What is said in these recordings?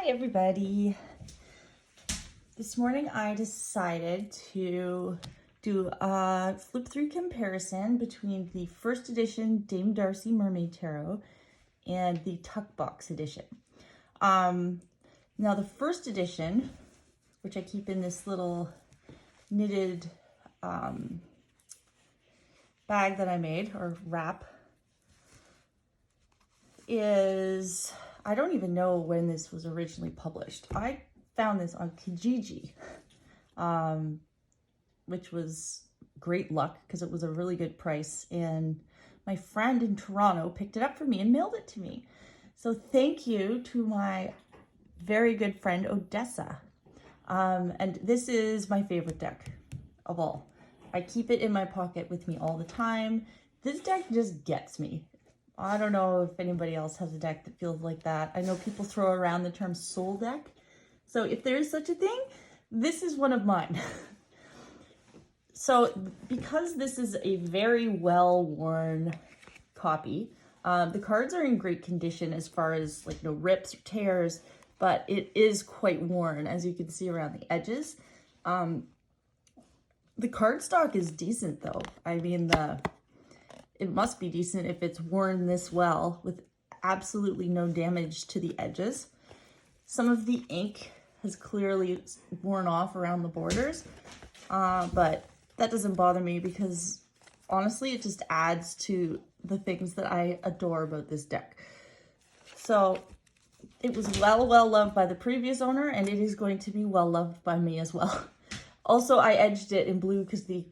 Hi everybody. This morning I decided to do a flip through comparison between the first edition Dame Darcy Mermaid Tarot and the Tuck Box edition. Now the first edition, which I keep in this little knitted bag that I made, or wrap, is, I don't even know when this was originally published. I found this on Kijiji, which was great luck because it was a really good price, and my friend in Toronto picked it up for me and mailed it to me. So thank you to my very good friend Odessa. And this is my favorite deck of all. I keep it in my pocket with me all the time. This deck just gets me. I don't know if anybody else has a deck that feels like that. I know people throw around the term soul deck. So if there is such a thing, this is one of mine. So because this is a very well-worn copy, the cards are in great condition as far as like no rips or tears, but it is quite worn, as you can see around the edges. The cardstock is decent though. I mean, it must be decent if it's worn this well with absolutely no damage to the edges. Some of the ink has clearly worn off around the borders, but that doesn't bother me because honestly, it just adds to the things that I adore about this deck. So it was well loved by the previous owner, and it is going to be well loved by me as well. Also, I edged it in blue because the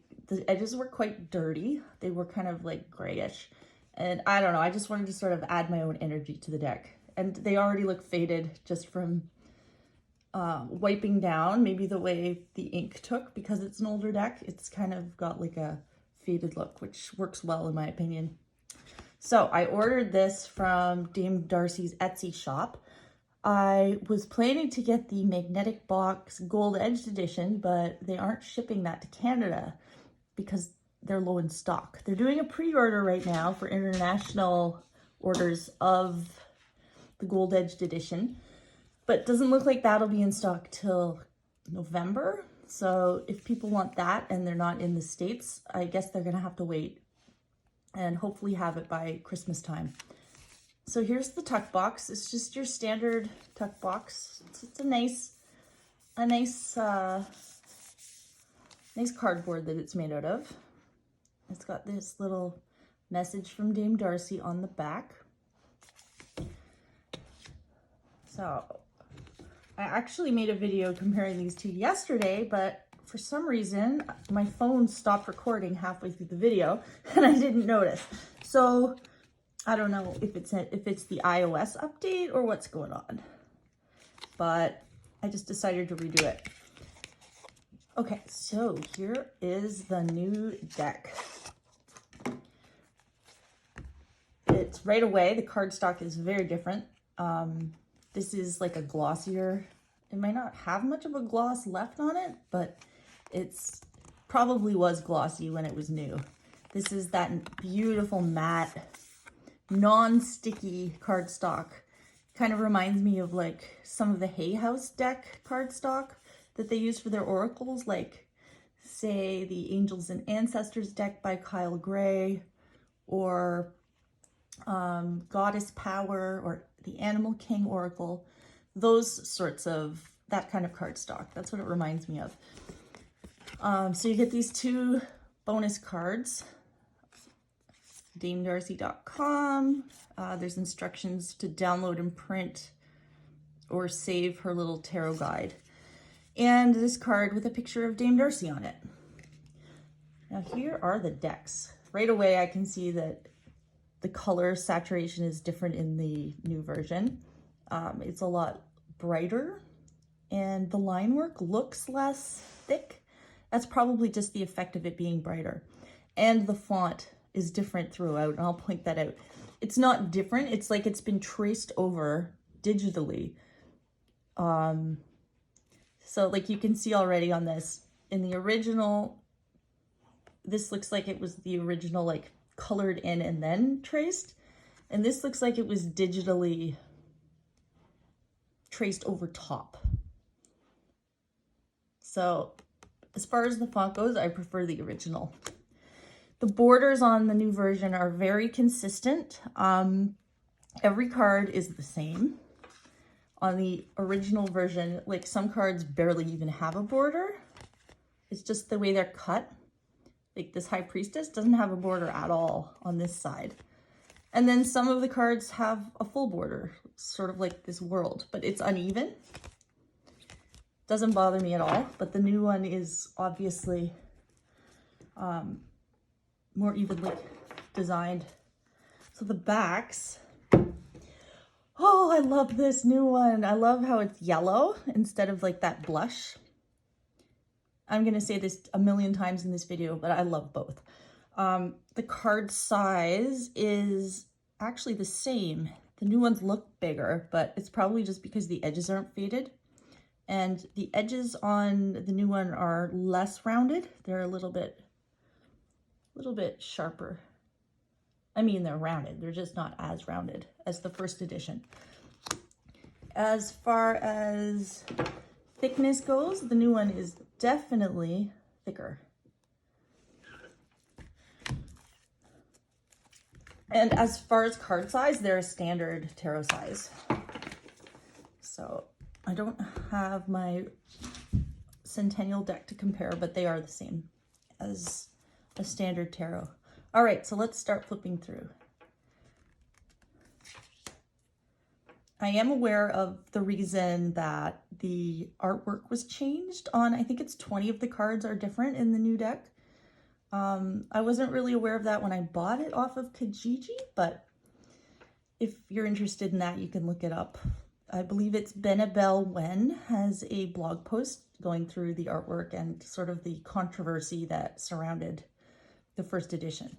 edges were quite dirty. They were kind of like grayish. And I don't know, I just wanted to sort of add my own energy to the deck. And they already look faded just from wiping down, maybe the way the ink took, because it's an older deck. It's kind of got like a faded look, which works well in my opinion. So I ordered this from Dame Darcy's Etsy shop. I was planning to get the Magnetic Box Gold Edged Edition, but they aren't shipping that to Canada because they're low in stock. They're doing a pre-order right now for international orders of the Gold Edged Edition, but it doesn't look like that'll be in stock till November. So if people want that and they're not in the States, I guess they're gonna have to wait and hopefully have it by Christmas time. So here's the tuck box. It's just your standard tuck box. It's a nice cardboard that it's made out of. It's got this little message from Dame Darcy on the back. So I actually made a video comparing these two yesterday, but for some reason my phone stopped recording halfway through the video and I didn't notice. So I don't know if it's the iOS update or what's going on, but I just decided to redo it. Okay, so here is the new deck. It's right away, the cardstock is very different. This is like a glossier, it might not have much of a gloss left on it, but it's probably was glossy when it was new. This is that beautiful matte, non-sticky cardstock. Kind of reminds me of like some of the Hay House deck cardstock that they use for their oracles, like say the Angels and Ancestors deck by Kyle Gray, or Goddess Power, or the Animal King Oracle. Those sorts of, that kind of cardstock. That's what it reminds me of. So you get these two bonus cards. DameDarcy.com. There's instructions to download and print or save her little tarot guide. And this card with a picture of Dame Darcy on it. Now here are the decks. Right away I can see that the color saturation is different in the new version. It's a lot brighter and the line work looks less thick. That's probably just the effect of it being brighter. And the font is different throughout, and I'll point that out. It's not different, it's like it's been traced over digitally. So like you can see already on this, in the original, this looks like it was the original like colored in and then traced, and this looks like it was digitally traced over top. So as far as the font goes, I prefer the original. The borders on the new version are very consistent. Every card is the same. On the original version, like some cards barely even have a border. It's just the way they're cut. Like this High Priestess doesn't have a border at all on this side. And then some of the cards have a full border, sort of like this World, but it's uneven. Doesn't bother me at all, but the new one is obviously more evenly designed. So the backs, oh, I love this new one. I love how it's yellow instead of like that blush. I'm gonna say this a million times in this video, but I love both. The card size is actually the same. The new ones look bigger, but it's probably just because the edges aren't faded. And the edges on the new one are less rounded. They're a little bit sharper. I mean, they're rounded. They're just not as rounded as the first edition. As far as thickness goes, the new one is definitely thicker. And as far as card size, they're a standard tarot size. So I don't have my Centennial deck to compare, but they are the same as a standard tarot. All right, so let's start flipping through. I am aware of the reason that the artwork was changed on, I think it's 20 of the cards are different in the new deck. I wasn't really aware of that when I bought it off of Kijiji, but if you're interested in that, you can look it up. I believe it's Benabel Wen has a blog post going through the artwork and sort of the controversy that surrounded the first edition.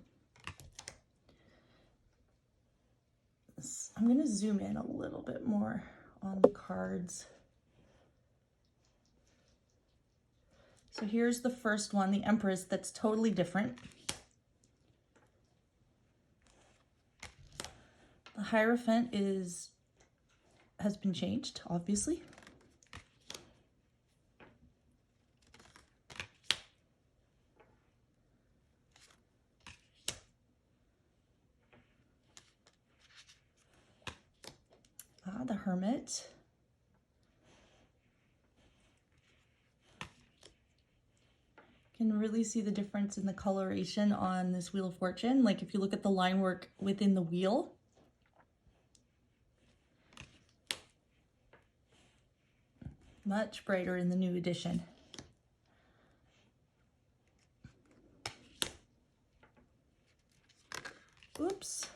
I'm going to zoom in a little bit more on the cards. So here's the first one, the Empress, that's totally different. The Hierophant has been changed, obviously. The Hermit. Can really see the difference in the coloration on this Wheel of Fortune. Like if you look at the line work within the wheel, much brighter in the new edition. Oops.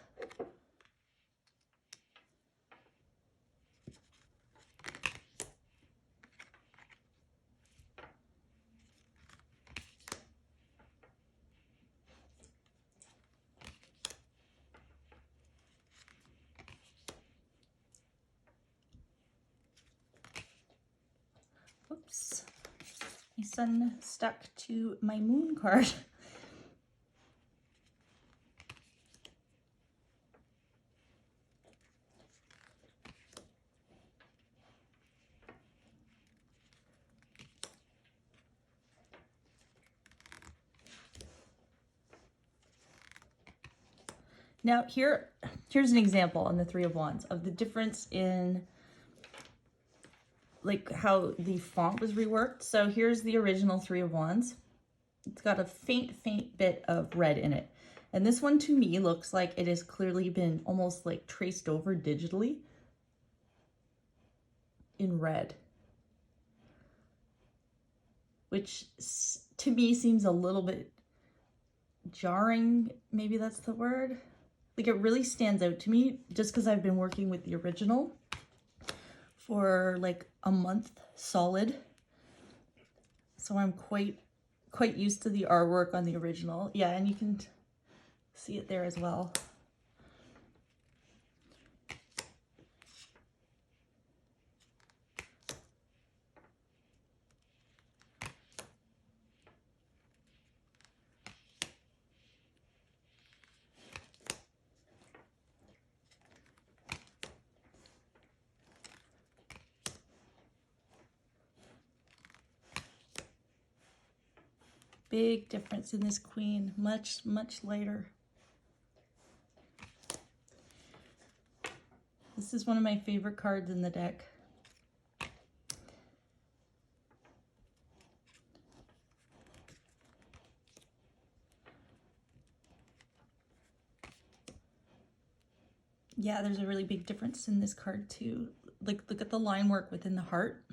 Oops. My sun stuck to my moon card. Now here's an example on the Three of Wands of the difference in like how the font was reworked. So here's the original Three of Wands. It's got a faint bit of red in it. And this one to me looks like it has clearly been almost like traced over digitally in red, which to me seems a little bit jarring. Maybe that's the word. Like it really stands out to me just because I've been working with the original for like a month solid. So I'm quite used to the artwork on the original. Yeah, and you can see it there as well. big difference in this queen. Much, much lighter. This is one of my favorite cards in the deck. Yeah, there's a really big difference in this card too. Like, look at the line work within the heart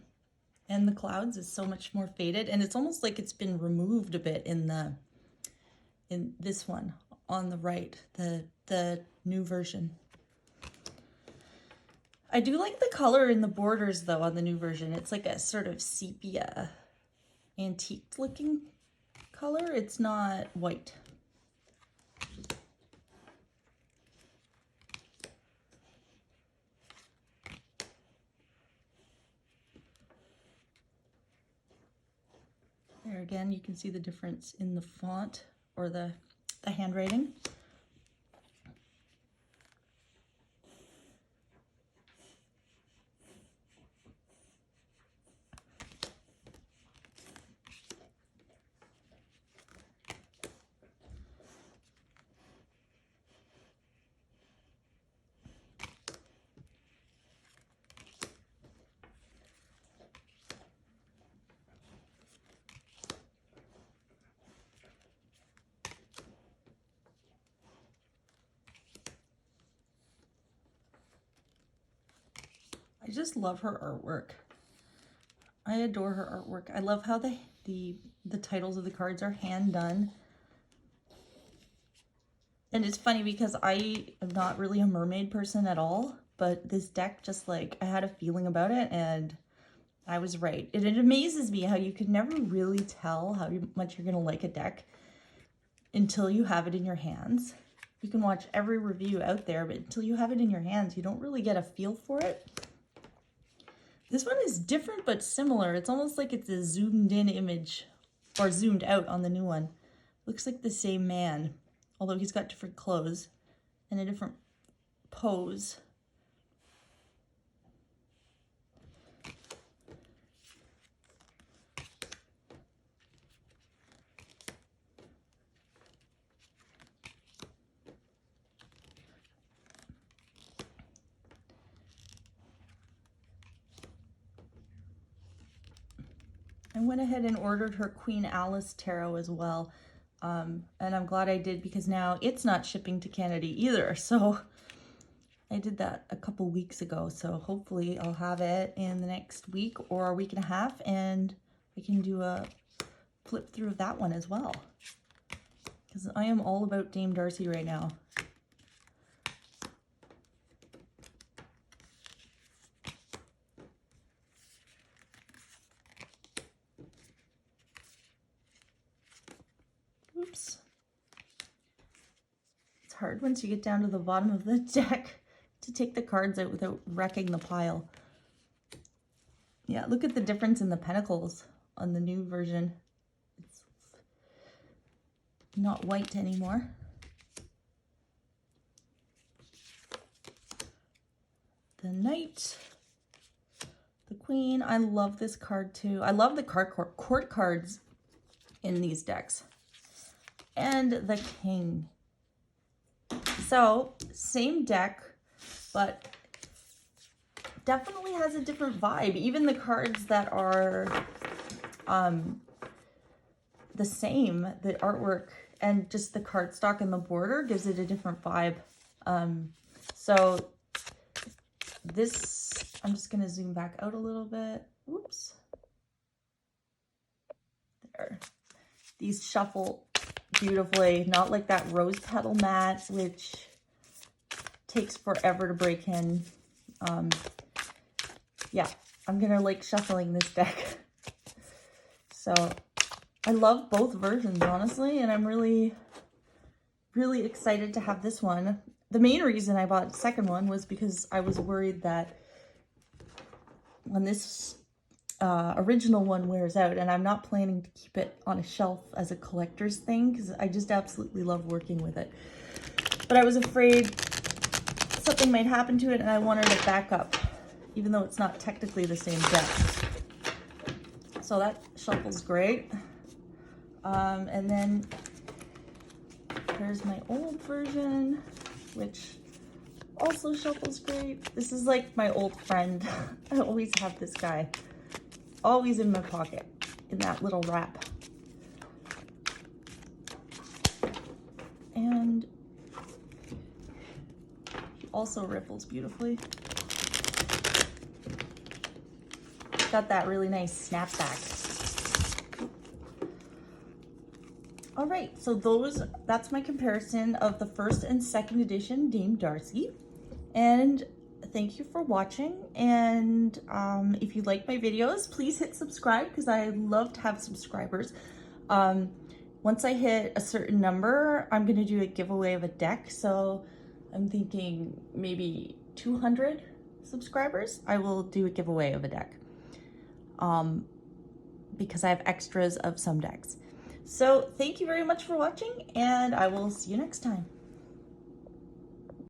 and the clouds is so much more faded, and it's almost like it's been removed a bit in this one on the right, the new version. I do like the color in the borders though on the new version. It's like a sort of sepia antique looking color. It's not white. There again, you can see the difference in the font or the handwriting. I just love her artwork. I adore her artwork. I love how the titles of the cards are hand done. And it's funny because I am not really a mermaid person at all, but this deck just like, I had a feeling about it and I was right. It amazes me how you could never really tell how much you're gonna like a deck until you have it in your hands. You can watch every review out there, but until you have it in your hands, you don't really get a feel for it. This one is different but similar. It's almost like it's a zoomed in image or zoomed out on the new one. Looks like the same man, although he's got different clothes and a different pose. I went ahead and ordered her Queen Alice tarot as well. And I'm glad I did because now it's not shipping to Canada either. So I did that a couple weeks ago. So hopefully I'll have it in the next week or a week and a half and I can do a flip through of that one as well. Because I am all about Dame Darcy right now. Oops. It's hard once you get down to the bottom of the deck to take the cards out without wrecking the pile. Yeah, look at the difference in the pentacles on the new version. It's not white anymore. The Knight, the Queen. I love this card too. I love the court cards in these decks. And the King. So, same deck, but definitely has a different vibe. Even the cards that are the same, the artwork and just the cardstock and the border gives it a different vibe. So this, I'm just going to zoom back out a little bit. Whoops. There. These shuffle beautifully, not like that rose petal mat, which takes forever to break in. Yeah, I'm going to like shuffling this deck. So I love both versions, honestly, and I'm really, really excited to have this one. The main reason I bought the second one was because I was worried that when this original one wears out, and I'm not planning to keep it on a shelf as a collector's thing because I just absolutely love working with it. But I was afraid something might happen to it and I wanted it back up, even though it's not technically the same deck. So that shuffles great. And then here's my old version, which also shuffles great. This is like my old friend. I always have this guy, always in my pocket, in that little wrap. And he also ripples beautifully. Got that really nice snapback. All right, so that's my comparison of the first and second edition Dame Darcy. And thank you for watching. And if you like my videos, please hit subscribe because I love to have subscribers. Once I hit a certain number, I'm gonna do a giveaway of a deck. So I'm thinking maybe 200 subscribers, I will do a giveaway of a deck. Because I have extras of some decks. So thank you very much for watching, and I will see you next time.